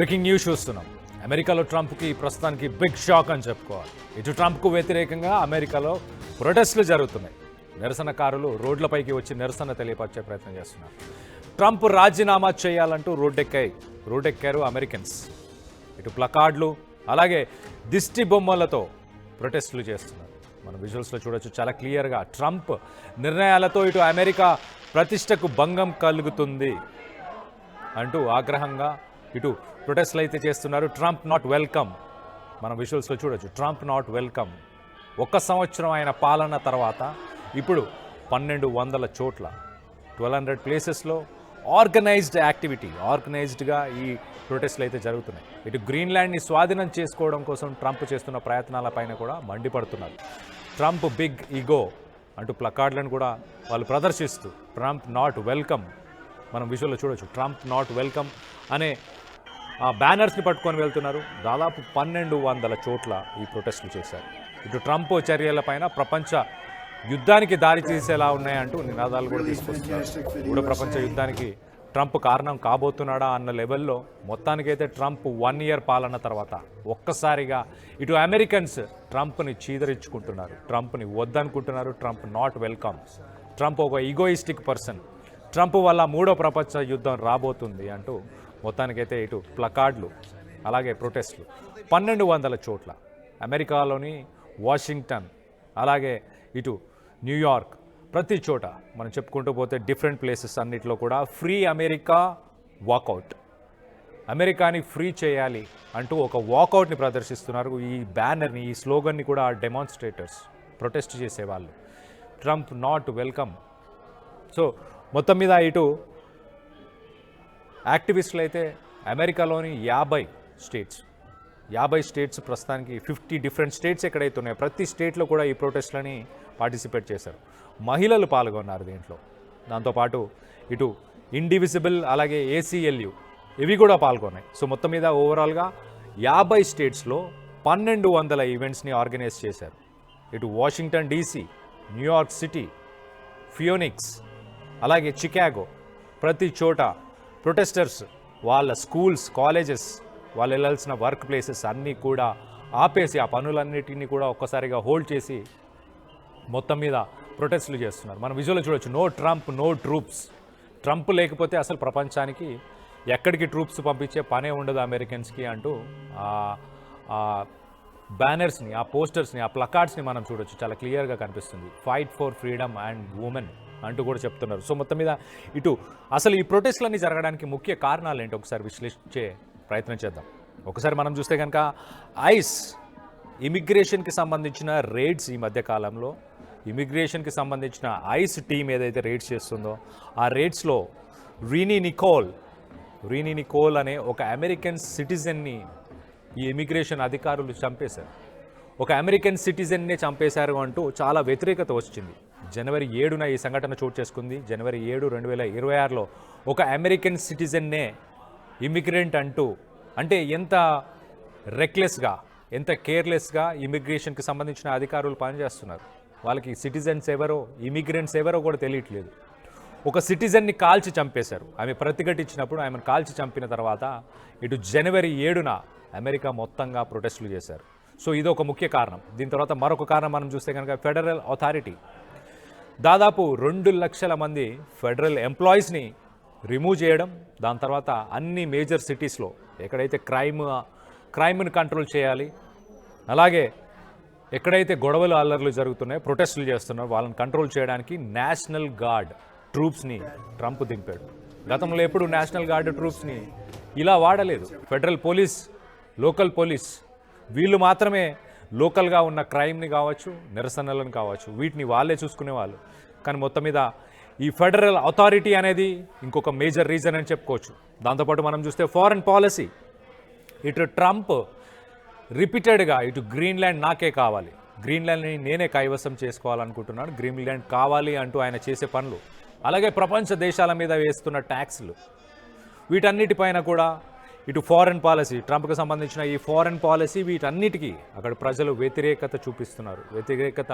Breaking news చూస్తున్నాం. అమెరికాలో ట్రంప్కి ప్రస్తుతానికి బిగ్ షాక్ అని చెప్పుకోవాలి. ఇటు ట్రంప్కు వ్యతిరేకంగా అమెరికాలో ప్రొటెస్టులు జరుగుతున్నాయి. నిరసనకారులు రోడ్లపైకి వచ్చి నిరసన తెలియపరిచే ప్రయత్నం చేస్తున్నారు. ట్రంప్ రాజీనామా చేయాలంటూ రోడ్డెక్కారు అమెరికన్స్. ఇటు ప్లకార్డులు అలాగే దిష్టి బొమ్మలతో ప్రొటెస్టులు చేస్తున్నారు. మనం విజువల్స్లో చూడొచ్చు చాలా క్లియర్గా. ట్రంప్ నిర్ణయాలతో ఇటు అమెరికా ప్రతిష్టకు భంగం కలుగుతుంది అంటూ ఆగ్రహంగా ఇటు ప్రొటెస్ట్లు అయితే చేస్తున్నారు. Trump not welcome. మనం విజువల్స్లో చూడొచ్చు. Trump not welcome. 1 సంవత్సరం ఆయన పాలన తర్వాత ఇప్పుడు 1200 చోట్ల 1200 ప్లేసెస్లో ఆర్గనైజ్డ్గా ఈ ప్రొటెస్ట్లు అయితే జరుగుతున్నాయి. ఇటు గ్రీన్లాండ్ని స్వాధీనం చేసుకోవడం కోసం ట్రంప్ చేస్తున్న ప్రయత్నాలపైన కూడా మండిపడుతున్నారు. ట్రంప్ బిగ్ ఈగో అంటూ ప్లకార్డులను కూడా వాళ్ళు ప్రదర్శిస్తూ ట్రంప్ నాట్ వెల్కమ్. మనం విజువల్లో చూడొచ్చు. ట్రంప్ నాట్ వెల్కమ్ అనే ఆ బ్యానర్స్ని పట్టుకొని వెళ్తున్నారు. దాదాపు 1200 చోట్ల ఈ ప్రొటెస్టులు చేశారు. ఇటు ట్రంప్ చర్యలపైన ప్రపంచ యుద్ధానికి దారి తీసేలా ఉన్నాయంటూ నినాదాలు కూడా తీసుకొస్తున్నారు. మూడో ప్రపంచ యుద్ధానికి ట్రంప్ కారణం కాబోతున్నాడా అన్న లెవెల్లో మొత్తానికైతే ట్రంప్ 1 ఇయర్ పాలన తర్వాత ఒక్కసారిగా ఇటు అమెరికన్స్ ట్రంప్ని చీదరించుకుంటున్నారు. ట్రంప్ని వద్దనుకుంటున్నారు. Trump not welcome. ట్రంప్ ఒక ఈగోయిస్టిక్ పర్సన్. ట్రంప్ వల్ల మూడో ప్రపంచ యుద్ధం రాబోతుంది అంటూ మొత్తానికైతే ఇటు ప్లకార్డులు అలాగే ప్రొటెస్టులు 1200 చోట్ల అమెరికాలోని వాషింగ్టన్ అలాగే ఇటు న్యూయార్క్ ప్రతి చోట మనం చెప్పుకుంటూ పోతే డిఫరెంట్ ప్లేసెస్ అన్నిట్లో కూడా ఫ్రీ అమెరికా వాకౌట్, అమెరికాని ఫ్రీ చేయాలి అంటూ ఒక వాకౌట్ని ప్రదర్శిస్తున్నారు. ఈ బ్యానర్ని ఈ స్లోగన్ని కూడా డెమాన్స్ట్రేటర్స్ ప్రొటెస్ట్ చేసేవాళ్ళు. Trump not welcome. సో మొత్తం మీద ఇటు యాక్టివిస్టులు అయితే అమెరికాలోని 50 స్టేట్స్ ప్రస్తుతానికి 50 డిఫరెంట్ స్టేట్స్ ఎక్కడైతే ఉన్నాయో ప్రతి స్టేట్లో కూడా ఈ ప్రొటెస్ట్లని పార్టిసిపేట్ చేశారు. మహిళలు పాల్గొన్నారు దీంట్లో. దాంతోపాటు ఇటు ఇండివిజిబుల్ అలాగే ACLU ఇవి కూడా పాల్గొన్నాయి. సో మొత్తం మీద ఓవరాల్గా 50 స్టేట్స్లో 1200 ఈవెంట్స్ని ఆర్గనైజ్ చేశారు. ఇటు వాషింగ్టన్ DC, న్యూయార్క్ సిటీ, ఫియోనిక్స్ అలాగే చికాగో ప్రతి చోట ప్రొటెస్టర్స్ వాళ్ళ స్కూల్స్, కాలేజెస్, వాళ్ళు వెళ్ళాల్సిన వర్క్ ప్లేసెస్ అన్నీ కూడా ఆపేసి ఆ పనులన్నిటినీ కూడా ఒక్కసారిగా హోల్డ్ చేసి మొత్తం మీద ప్రొటెస్టులు చేస్తున్నారు. మనం విజువల్లో చూడొచ్చు. No Trump, no troops. Trump లేకపోతే అసలు ప్రపంచానికి ఎక్కడికి ట్రూప్స్ పంపించే పనే ఉండదు అమెరికన్స్కి అంటూ ఆ బ్యానర్స్ని, ఆ పోస్టర్స్ని, ఆ ప్లకార్డ్స్ని మనం చూడొచ్చు. చాలా క్లియర్గా కనిపిస్తుంది. Fight for freedom and women అంటూ కూడా చెప్తున్నారు. సో మొత్తం మీద ఇటు అసలు ఈ ప్రొటెస్టులన్నీ జరగడానికి ముఖ్య కారణాలు ఏంటి ఒకసారి విశ్లేషించే ప్రయత్నం చేద్దాం. ఒకసారి మనం చూస్తే కనుక ఐస్ ఇమిగ్రేషన్కి సంబంధించిన రేడ్స్ ఈ మధ్య కాలంలో ఇమిగ్రేషన్కి సంబంధించిన ఐస్ టీం ఏదైతే రేడ్స్ చేస్తుందో ఆ రేడ్స్లో రీనీ నికోల్ అనే ఒక అమెరికన్ సిటిజన్ని ఈ ఇమిగ్రేషన్ అధికారులు చంపేశారు. ఒక అమెరికన్ సిటిజన్నే చంపేశారు అంటూ చాలా వ్యతిరేకత వచ్చింది. జనవరి 7న ఈ సంఘటన చోటు చేసుకుంది. జనవరి 7, 2026లో ఒక అమెరికన్ సిటిజన్నే ఇమిగ్రెంట్ అంటూ, అంటే ఎంత రెక్లెస్గా, ఎంత కేర్లెస్గా ఇమిగ్రేషన్కి సంబంధించిన అధికారులు పనిచేస్తున్నారు. వాళ్ళకి సిటిజన్స్ ఎవరో, ఇమిగ్రెంట్స్ ఎవరో కూడా తెలియట్లేదు. ఒక సిటిజన్ని కాల్చి చంపేశారు. ఆమె ప్రతిఘటించినప్పుడు ఆమెను కాల్చి చంపిన తర్వాత ఇటు జనవరి 7న అమెరికా మొత్తంగా ప్రొటెస్టులు చేశారు. సో ఇది ఒక ముఖ్య కారణం. దీని తర్వాత మరొక కారణం మనం చూస్తే కనుక ఫెడరల్ అథారిటీ దాదాపు 2 లక్షల మంది ఫెడరల్ ఎంప్లాయీస్ని రిమూవ్ చేయడం, దాని తర్వాత అన్ని మేజర్ సిటీస్లో ఎక్కడైతే క్రైమ్ని కంట్రోల్ చేయాలి, అలాగే ఎక్కడైతే గొడవలు అల్లర్లు జరుగుతున్నాయో, ప్రొటెస్టులు చేస్తున్నారో వాళ్ళని కంట్రోల్ చేయడానికి నేషనల్ గార్డ్ ట్రూప్స్ని ట్రంప్ దింపాడు. గతంలో ఎప్పుడు నేషనల్ గార్డ్ ట్రూప్స్ని ఇలా వాడలేదు. ఫెడరల్ పోలీస్, లోకల్ పోలీస్ వీళ్ళు మాత్రమే లోకల్గా ఉన్న క్రైమ్ని కావచ్చు, నిరసనలను కావచ్చు, వీటిని వాళ్ళే చూసుకునేవాళ్ళు. కానీ మొత్తం మీద ఈ ఫెడరల్ అథారిటీ అనేది ఇంకొక మేజర్ రీజన్ అని చెప్పుకోవచ్చు. దాంతోపాటు మనం చూస్తే ఫారెన్ పాలసీ, ఇటు ట్రంప్ రిపీటెడ్గా ఇటు గ్రీన్లాండ్ నాకే కావాలి, గ్రీన్లాండ్ని నేనే కైవసం చేసుకోవాలనుకుంటున్నాడు, గ్రీన్లాండ్ కావాలి అంటూ ఆయన చేసే పనులు, అలాగే ప్రపంచ దేశాల మీద వేస్తున్న ట్యాక్స్లు, వీటన్నిటిపైన కూడా ఇటు ఫారెన్ పాలసీ, ట్రంప్కి సంబంధించిన ఈ ఫారెన్ పాలసీ, వీటన్నిటికీ అక్కడ ప్రజలు వ్యతిరేకత చూపిస్తున్నారు. వ్యతిరేకత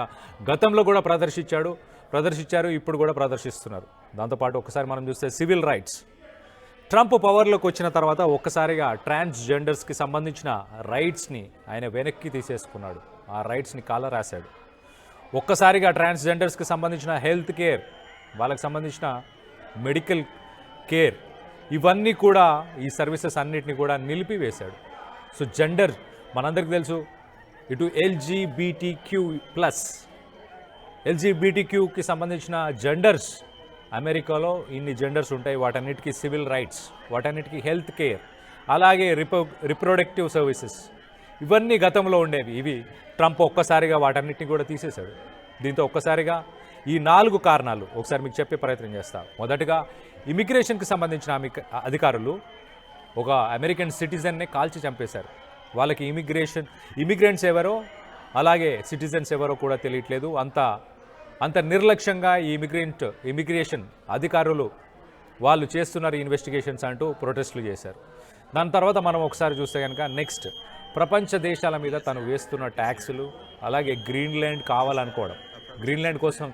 గతంలో కూడా ప్రదర్శించారు, ఇప్పుడు కూడా ప్రదర్శిస్తున్నారు. దాంతోపాటు ఒకసారి మనం చూస్తే సివిల్ రైట్స్, ట్రంప్ పవర్లోకి వచ్చిన తర్వాత ఒక్కసారిగా ట్రాన్స్జెండర్స్కి సంబంధించిన రైట్స్ని ఆయన వెనక్కి తీసేసుకున్నాడు. ఆ రైట్స్ని కాలరాశాడు. ఒక్కసారిగా ట్రాన్స్జెండర్స్కి సంబంధించిన హెల్త్ కేర్, వాళ్ళకి సంబంధించిన మెడికల్ కేర్, ఇవన్నీ కూడా ఈ సర్వీసెస్ అన్నిటిని కూడా నిలిపివేశాడు. సో జెండర్ మనందరికీ తెలుసు, ఇటు ఎల్జీబీటీక్యూకి సంబంధించిన జెండర్స్, అమెరికాలో ఇన్ని జెండర్స్ ఉంటాయి. వాటన్నిటికీ సివిల్ రైట్స్, వాటన్నిటికీ హెల్త్ కేర్, అలాగే రిప్రొడక్టివ్ సర్వీసెస్, ఇవన్నీ గతంలో ఉండేవి. ఇవి ట్రంప్ ఒక్కసారిగా వాటన్నిటిని కూడా తీసేశాడు. దీంతో ఒక్కసారిగా ఈ 4 కారణాలు ఒకసారి మీకు చెప్పే ప్రయత్నం చేస్తా. మొదటగా ఇమిగ్రేషన్కి సంబంధించిన అధికారులు ఒక అమెరికన్ సిటిజన్నే కాల్చి చంపేశారు. వాళ్ళకి ఇమిగ్రెంట్స్ ఎవరో అలాగే సిటిజన్స్ ఎవరో కూడా తెలియట్లేదు. అంత నిర్లక్ష్యంగా ఈ ఇమిగ్రేషన్ అధికారులు వాళ్ళు చేస్తున్నారు ఇన్వెస్టిగేషన్స్ అంటూ ప్రొటెస్టులు చేశారు. దాని తర్వాత మనం ఒకసారి చూస్తే కనుక నెక్స్ట్ ప్రపంచ దేశాల మీద తను వేస్తున్న ట్యాక్సులు, అలాగే గ్రీన్లాండ్ కావాలనుకోవడం, గ్రీన్లాండ్ కోసం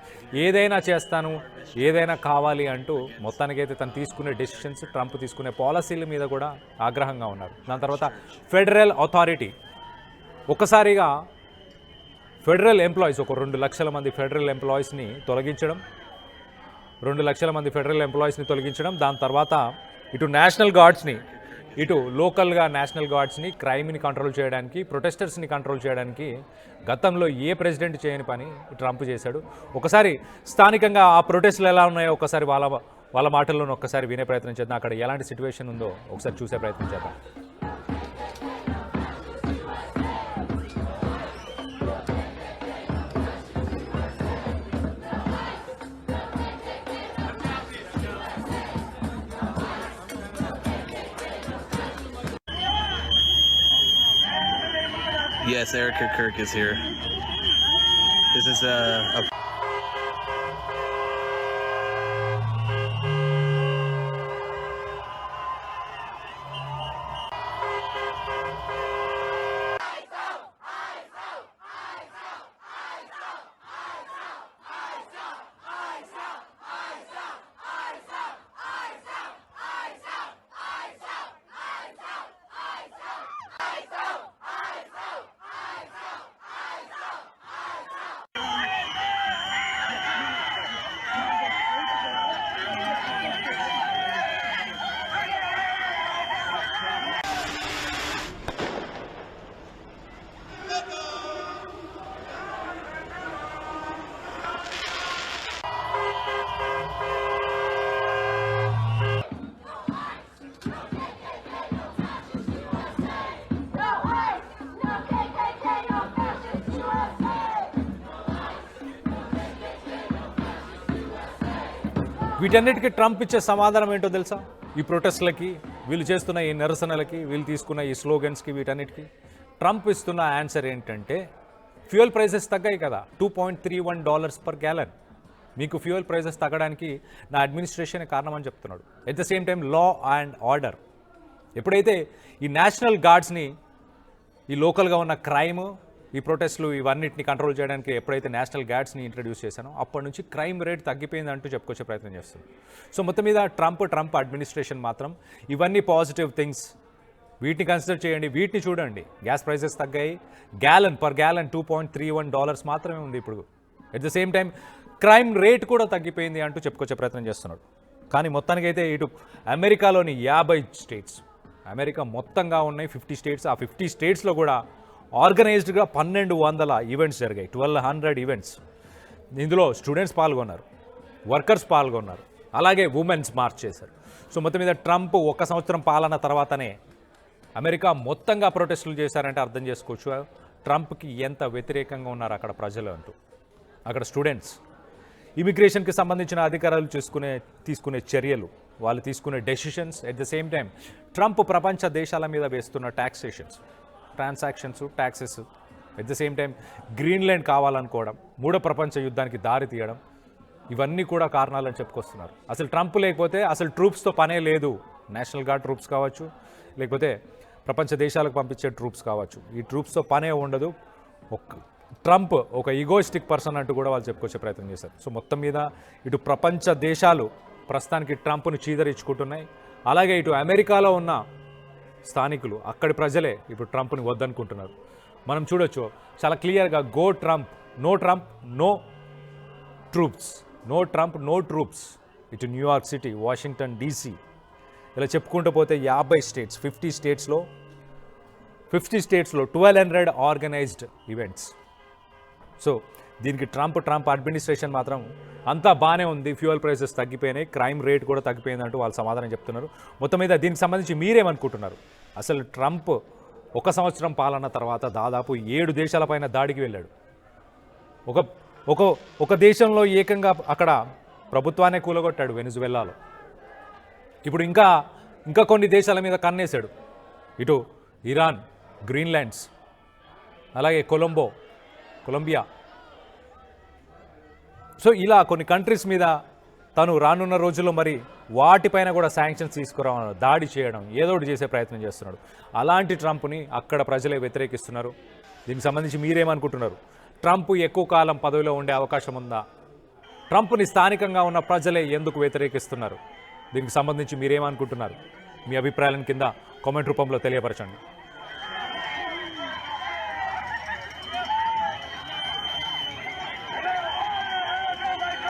ఏదైనా చేస్తాను, ఏదైనా కావాలి అంటూ మొత్తానికైతే తను తీసుకునే డెసిషన్స్, ట్రంప్ తీసుకునే పాలసీల మీద కూడా ఆగ్రహంగా ఉన్నారు. దాని తర్వాత ఫెడరల్ అథారిటీ ఒక్కసారిగా ఫెడరల్ ఎంప్లాయీస్, ఒక 2 లక్షల మంది ఫెడరల్ ఎంప్లాయీస్ని తొలగించడం, 2 లక్షల మంది ఫెడరల్ ఎంప్లాయీస్ని తొలగించడం. దాని తర్వాత ఇటు నేషనల్ గార్డ్స్ని, ఇటు లోకల్గా నేషనల్ గార్డ్స్ని, క్రైమ్ని కంట్రోల్ చేయడానికి, ప్రొటెస్టర్స్ని కంట్రోల్ చేయడానికి గతంలో ఏ ప్రెసిడెంట్ చేయని పని ట్రంప్ చేశాడు. ఒకసారి స్థానికంగా ఆ ప్రొటెస్టులు ఎలా ఉన్నాయో ఒకసారి వాళ్ళ మాటల్లోనే ఒక్కసారి వినే ప్రయత్నం చేద్దాం. అక్కడ ఎలాంటి సిచ్యువేషన్ ఉందో ఒకసారి చూసే ప్రయత్నం చేద్దాం. Yes, Erica Kirk is here. This is a వీటన్నిటికీ ట్రంప్ ఇచ్చే సమాధానం ఏంటో తెలుసా? ఈ ప్రొటెస్ట్లకి, వీళ్ళు చేస్తున్న ఈ నిరసనలకి, వీళ్ళు తీసుకున్న ఈ స్లోగన్స్కి, వీటన్నిటికీ ట్రంప్ ఇస్తున్న ఆన్సర్ ఏంటంటే, ఫ్యూయల్ ప్రైసెస్ తగ్గాయి కదా, $2.31 per gallon. మీకు ఫ్యూయల్ ప్రైసెస్ తగ్గడానికి నా అడ్మినిస్ట్రేషనే కారణం అని చెప్తున్నాడు. At the same time law and order, ఎప్పుడైతే ఈ నేషనల్ గార్డ్స్ని, ఈ లోకల్గా ఉన్న క్రైమ్, ఈ ప్రొటెస్ట్లు ఇవన్నిటిని కంట్రోల్ చేయడానికి ఎప్పుడైతే నేషనల్ గార్డ్స్ని ఇంట్రడ్యూస్ చేశానో అప్పటి నుంచి క్రైమ్ రేట్ తగ్గిపోయింది అంటూ చెప్పుకొచ్చే ప్రయత్నం చేస్తుంది. సో మొత్తం మీద ట్రంప్ అడ్మినిస్ట్రేషన్ మాత్రం ఇవన్నీ పాజిటివ్ థింగ్స్, వీటిని కన్సిడర్ చేయండి, వీటిని చూడండి. గ్యాస్ ప్రైసెస్ తగ్గాయి, పర్ గ్యాలన్ $2.31 మాత్రమే ఉంది ఇప్పుడు. At the same time crime rate కూడా తగ్గిపోయింది అంటూ చెప్పుకొచ్చే ప్రయత్నం చేస్తున్నాడు. కానీ మొత్తానికైతే ఇటు అమెరికాలోని 50 స్టేట్స్, అమెరికా మొత్తంగా ఉన్నాయి 50 స్టేట్స్. ఆ 50 స్టేట్స్లో కూడా ఆర్గనైజ్డ్గా 1200 ఈవెంట్స్ జరిగాయి, 1200 ఈవెంట్స్. ఇందులో స్టూడెంట్స్ పాల్గొన్నారు, వర్కర్స్ పాల్గొన్నారు, అలాగే ఉమెన్స్ మార్చ్ చేశారు. సో మొత్తం మీద ట్రంప్ 1 సంవత్సరం పాలన తర్వాతనే అమెరికా మొత్తంగా ప్రొటెస్టులు చేశారంటే అర్థం చేసుకోవచ్చు ట్రంప్కి ఎంత వ్యతిరేకంగా ఉన్నారు అక్కడ ప్రజలు అంటూ. అక్కడ స్టూడెంట్స్, ఇమిగ్రేషన్కి సంబంధించిన అధికారులు తీసుకునే చర్యలు, వాళ్ళు తీసుకునే decisions, at the same time Trump ప్రపంచ దేశాల మీద వేస్తున్న taxations, transactions, taxes, at the same time Greenland కావాలనుకోవడం, 3వ ప్రపంచ యుద్ధానికి దారి తీయడం, ఇవన్నీ కూడా కారణాలని చెప్పుకొస్తున్నారు. అసలు ట్రంప్ లేకపోతే అసలు ట్రూప్స్తో పనే లేదు. నేషనల్ గార్డ్ ట్రూప్స్ కావచ్చు, లేకపోతే ప్రపంచ దేశాలకు పంపించే ట్రూప్స్ కావచ్చు, ఈ ట్రూప్స్తో పనే ఉండదు. ట్రంప్ ఒక ఈగోయిస్టిక్ పర్సన్ అంటూ కూడా వాళ్ళు చెప్పుకొచ్చే ప్రయత్నం చేశారు. సో మొత్తం మీద ఇటు ప్రపంచ దేశాలు ప్రస్తుతానికి ట్రంప్ను చీదరించుకుంటున్నాయి. అలాగే ఇటు అమెరికాలో ఉన్న స్థానికులు అక్కడి ప్రజలే ఇప్పుడు ట్రంప్ని వద్దనుకుంటున్నారు. మనం చూడొచ్చు చాలా క్లియర్గా go Trump, no Trump, no troops, no Trump, no troops. ఇటు న్యూయార్క్ సిటీ, వాషింగ్టన్ డీసీ, ఇలా చెప్పుకుంటూ పోతే 50 స్టేట్స్, 50 స్టేట్స్లో 1200 ఆర్గనైజ్డ్ ఈవెంట్స్. సో దీనికి ట్రంప్ అడ్మినిస్ట్రేషన్ మాత్రం అంతా బాగానే ఉంది, ఫ్యూయల్ ప్రైసెస్ తగ్గిపోయినాయి, క్రైమ్ రేట్ కూడా తగ్గిపోయిందంటూ వాళ్ళు సమాధానం చెప్తున్నారు. మొత్తం మీద దీనికి సంబంధించి మీరేమనుకుంటున్నారు? అసలు ట్రంప్ 1 సంవత్సరం పాలన తర్వాత దాదాపు 7 దేశాలపైన దాడికి వెళ్ళాడు. ఒక దేశంలో ఏకంగా అక్కడ ప్రభుత్వాన్ని కూలగొట్టాడు, వెనిజువెల్లాలో. ఇప్పుడు ఇంకా కొన్ని దేశాల మీద కన్నేశాడు. ఇటు ఇరాన్, గ్రీన్లాండ్స్, అలాగే కొలంబియా. సో ఇలా కొన్ని కంట్రీస్ మీద తను రానున్న రోజుల్లో మరి వాటిపైన కూడా శాంక్షన్స్ తీసుకురావడం, దాడి చేయడం, ఏదో ఒకటి చేసే ప్రయత్నం చేస్తున్నాడు. అలాంటి ట్రంప్ని అక్కడ ప్రజలే వ్యతిరేకిస్తున్నారు. దీనికి సంబంధించి మీరేమనుకుంటున్నారు? ట్రంప్ ఎక్కువ కాలం పదవిలో ఉండే అవకాశం ఉందా? ట్రంప్ని స్థానికంగా ఉన్న ప్రజలే ఎందుకు వ్యతిరేకిస్తున్నారు? దీనికి సంబంధించి మీరేమనుకుంటున్నారు? మీ అభిప్రాయాలను కింద కామెంట్ రూపంలో తెలియపరచండి.